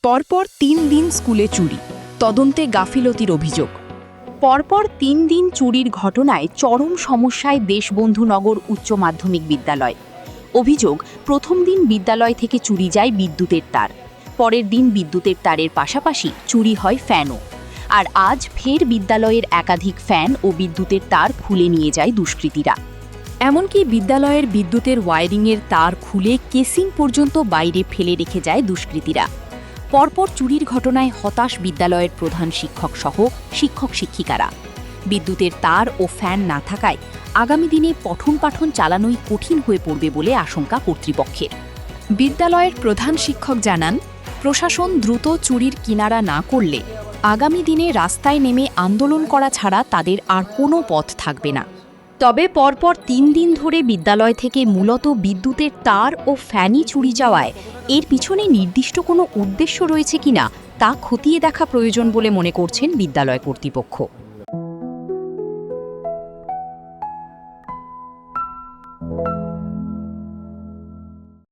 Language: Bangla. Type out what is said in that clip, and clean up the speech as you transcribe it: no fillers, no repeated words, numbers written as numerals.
পরপর ৩ দিন স্কুলে চুরি, তদন্তে গাফিলতির অভিযোগ। পরপর ৩ দিন চুরির ঘটনায় চরম সমস্যায় দেশবন্ধুনগর উচ্চ মাধ্যমিক বিদ্যালয়। অভিযোগ, প্রথম দিন বিদ্যালয় থেকে চুরি যায় বিদ্যুতের তার, পরের দিন বিদ্যুতের তারের পাশাপাশি চুরি হয় ফ্যানও। আর আজ ফের বিদ্যালয়ের একাধিক ফ্যান ও বিদ্যুতের তার খুলে নিয়ে যায় দুষ্কৃতীরা। এমনকি বিদ্যালয়ের বিদ্যুতের ওয়ারিংয়ের তার খুলে কেসিং পর্যন্ত বাইরে ফেলে রেখে যায় দুষ্কৃতীরা। পরপর চুরির ঘটনায় হতাশ বিদ্যালয়ের প্রধান শিক্ষক সহ শিক্ষক শিক্ষিকারা। বিদ্যুতের তার ও ফ্যান না থাকায় আগামী দিনে পঠন পাঠন চালানোই কঠিন হয়ে পড়বে বলে আশঙ্কা কর্তৃপক্ষের। বিদ্যালয়ের প্রধান শিক্ষক জানান, প্রশাসন দ্রুত চুরির কিনারা না করলে আগামী দিনে রাস্তায় নেমে আন্দোলন করা ছাড়া তাদের আর কোনো পথ থাকবে না। তবে পরপর ৩ দিন ধরে বিদ্যালয় থেকে মূলত বিদ্যুতের তার ও ফ্যানই চুরি যাওয়ায় এর পিছনে নির্দিষ্ট কোনো উদ্দেশ্য রয়েছে কিনা তা খতিয়ে দেখা প্রয়োজন বলে মনে করছেন বিদ্যালয় কর্তৃপক্ষ।